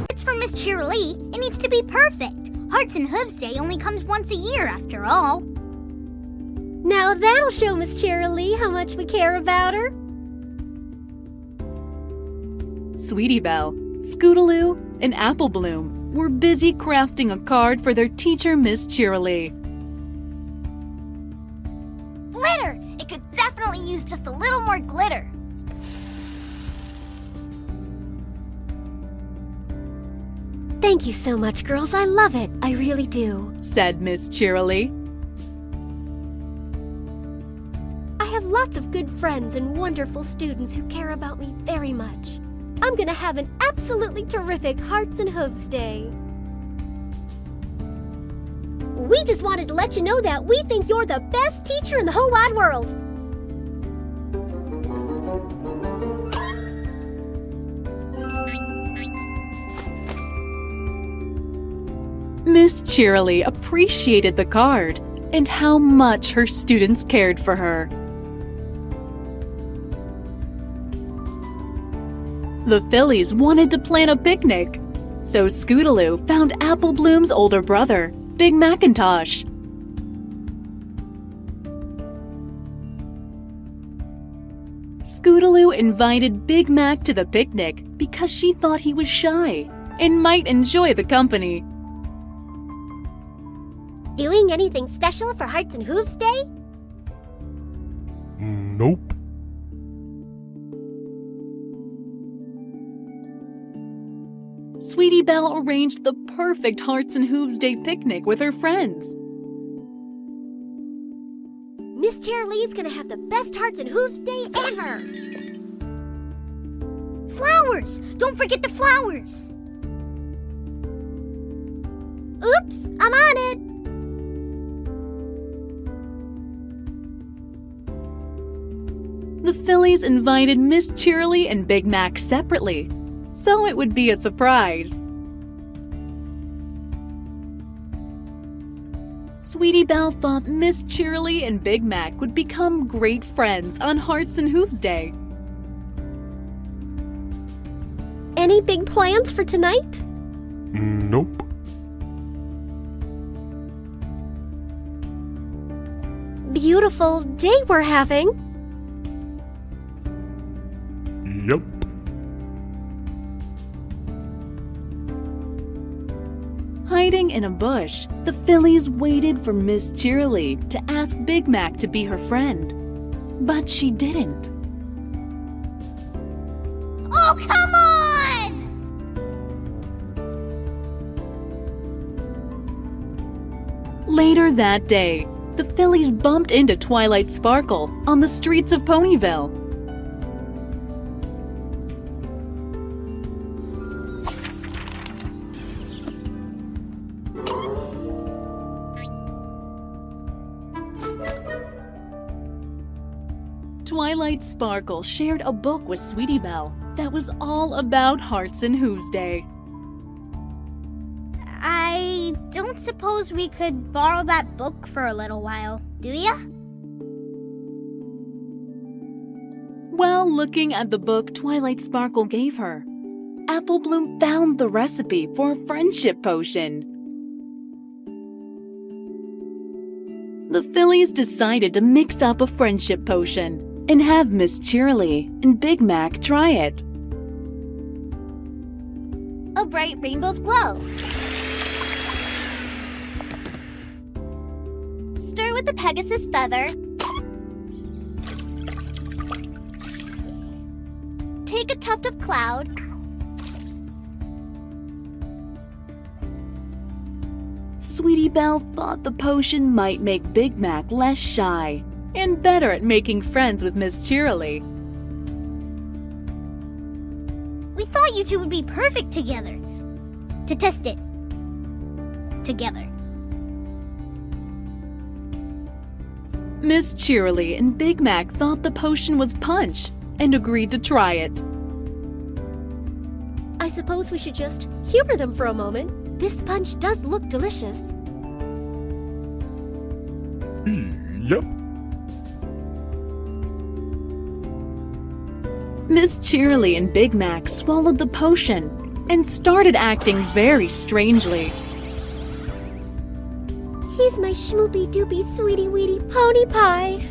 It's for Miss Cheerilee. It needs to be perfect. Hearts and Hooves Day only comes once a year, after all. Now that'll show Miss Cheerilee how much we care about her. Sweetie Belle, Scootaloo, and Apple Bloom were busy crafting a card for their teacher, Miss Cheerilee. Glitter! It could definitely use just a little more glitter. Thank you so much, girls. I love it. I really do. Said Miss Cheerilee. I have lots of good friends and wonderful students who care about me very much. I'm gonna have an absolutely terrific Hearts and Hooves Day. We just wanted to let you know that we think you're the best teacher in the whole wide world. Miss Cheerilee appreciated the card and how much her students cared for her. The Phillies wanted to plan a picnic, so Scootaloo found Apple Bloom's older brother, Big Macintosh. Scootaloo invited Big Mac to the picnic because she thought he was shy and might enjoy the company. Doing anything special for Hearts and Hooves Day? Nope. Sweetie Belle arranged the perfect Hearts and Hooves Day picnic with her friends. Miss Cheerilee's gonna have the best Hearts and Hooves Day ever! Flowers! Don't forget the flowers! Oops, I'm on it! The Phillies invited Miss Cheerilee and Big Mac separately, so it would be a surprise. Sweetie Belle thought Miss Cheerilee and Big Mac would become great friends on Hearts and Hooves Day. Any big plans for tonight? Nope. Beautiful day we're having. Yep. Hiding in a bush, the Phillies waited for Miss Cheerilee to ask Big Mac to be her friend. But she didn't. Oh, come on! Later that day, the Phillies bumped into Twilight Sparkle on the streets of Ponyville. Twilight Sparkle shared a book with Sweetie Belle that was all about Hearts and Hooves Day. I don't suppose we could borrow that book for a little while, do ya? While looking at the book Twilight Sparkle gave her, Apple Bloom found the recipe for a friendship potion. The Phillies decided to mix up a friendship potion and have Miss Cheerilee and Big Mac try it. A bright rainbow's glow. Stir with the Pegasus feather. Take a tuft of cloud. Sweetie Belle thought the potion might make Big Mac less shy and better at making friends with Miss Cheerilee. We thought you two would be perfect together. To test it. Together. Miss Cheerilee and Big Mac thought the potion was punch and agreed to try it. I suppose we should just humor them for a moment. This punch does look delicious. Yep. Miss Cheerilee and Big Mac swallowed the potion and started acting very strangely. He's my schmoopy doopy sweetie weetie pony pie.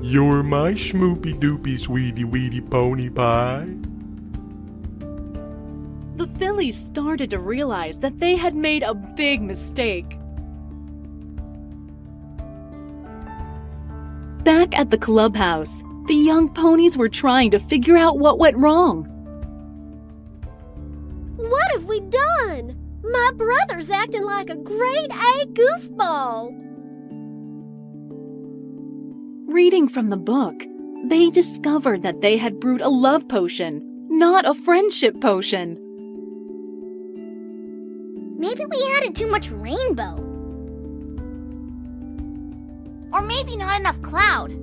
You're my schmoopy doopy sweetie weetie pony pie. The Phillies started to realize that they had made a big mistake. Back at the clubhouse, the young ponies were trying to figure out what went wrong. What have we done? My brother's acting like a grade A goofball. Reading from the book, they discovered that they had brewed a love potion, not a friendship potion. Maybe we added too much rainbow. Or maybe not enough cloud.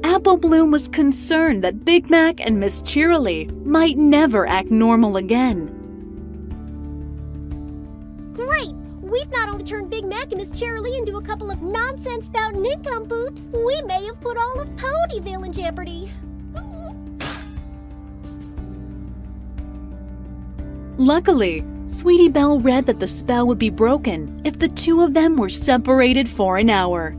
Apple Bloom was concerned that Big Mac and Miss Cheerilee might never act normal again. Great! We've not only turned Big Mac and Miss Cheerilee into a couple of nonsense-spouting nincompoops, we may have put all of Ponyville in jeopardy. Luckily, Sweetie Belle read that the spell would be broken if the two of them were separated for an hour.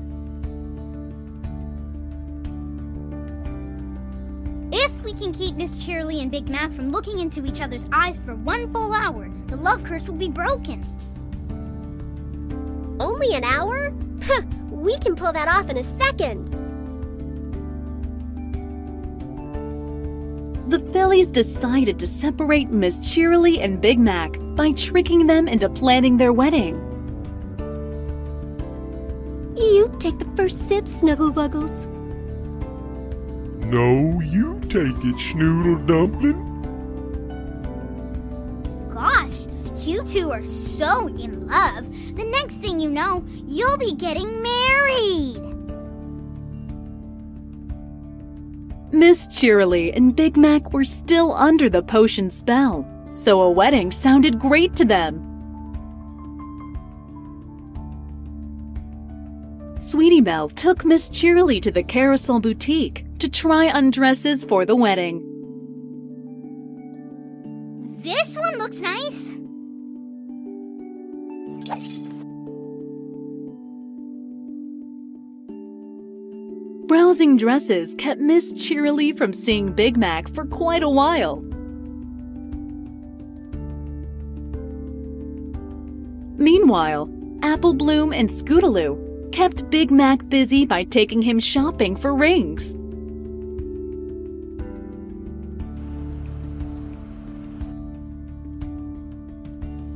If we can keep Miss Cheerilee and Big Mac from looking into each other's eyes for 1 full hour, the love curse will be broken. Only an hour? Huh, we can pull that off in a second. The Phillies decided to separate Miss Cheerilee and Big Mac by tricking them into planning their wedding. You take the first sip, Snuggle Wuggles. No, you take it, Schnoodle Dumpling. Gosh, you two are so in love. The next thing you know, you'll be getting married. Miss Cheerilee and Big Mac were still under the potion spell, so a wedding sounded great to them. Sweetie Belle took Miss Cheerilee to the Carousel Boutique to try on dresses for the wedding. This one looks nice. Browsing dresses kept Miss Cheerilee from seeing Big Mac for quite a while. Meanwhile, Apple Bloom and Scootaloo kept Big Mac busy by taking him shopping for rings.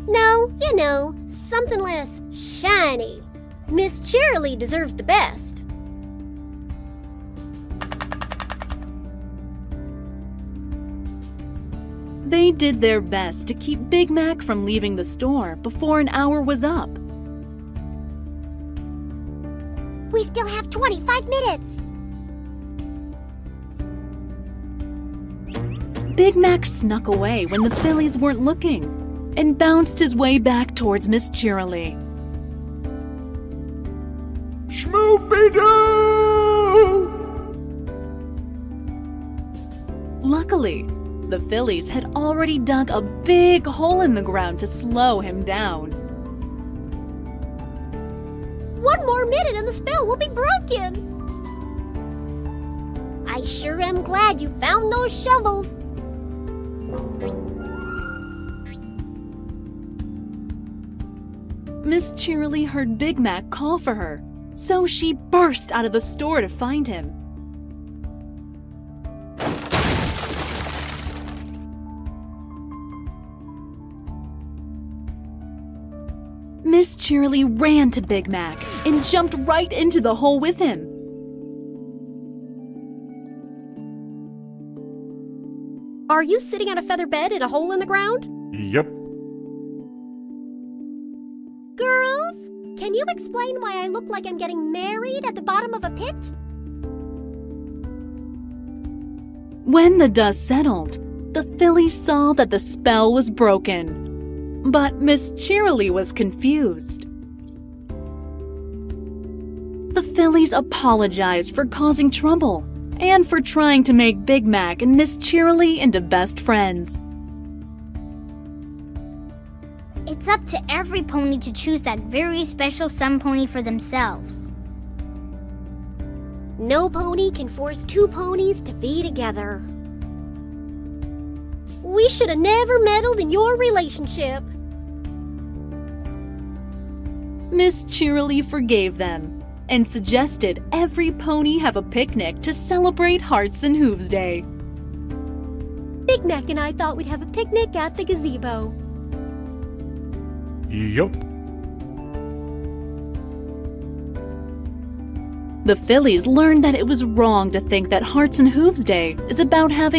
No, you know, something less shiny. Miss Cheerilee deserves the best. They did their best to keep Big Mac from leaving the store before an hour was up. We still have 25 minutes. Big Mac snuck away when the Phillies weren't looking and bounced his way back towards Miss Cheerilee. Schmoopy-doo! Luckily, the Phillies had already dug a big hole in the ground to slow him down. One more minute and the spell will be broken. I sure am glad you found those shovels. Miss Cheerilee heard Big Mac call for her, so she burst out of the store to find him. Miss Cheerilee ran to Big Mac and jumped right into the hole with him. Are you sitting on a feather bed in a hole in the ground? Yep. Girls, can you explain why I look like I'm getting married at the bottom of a pit? When the dust settled, the Phillies saw that the spell was broken. But Miss Cheerilee was confused. The Phillies apologized for causing trouble and for trying to make Big Mac and Miss Cheerilee into best friends. It's up to every pony to choose that very special sun pony for themselves. No pony can force two ponies to be together. We should have never meddled in your relationship. Miss Cheerilee forgave them and suggested every pony have a picnic to celebrate Hearts and Hooves Day. Big Mac and I thought we'd have a picnic at the gazebo. Yup. The Phillies learned that it was wrong to think that Hearts and Hooves Day is about having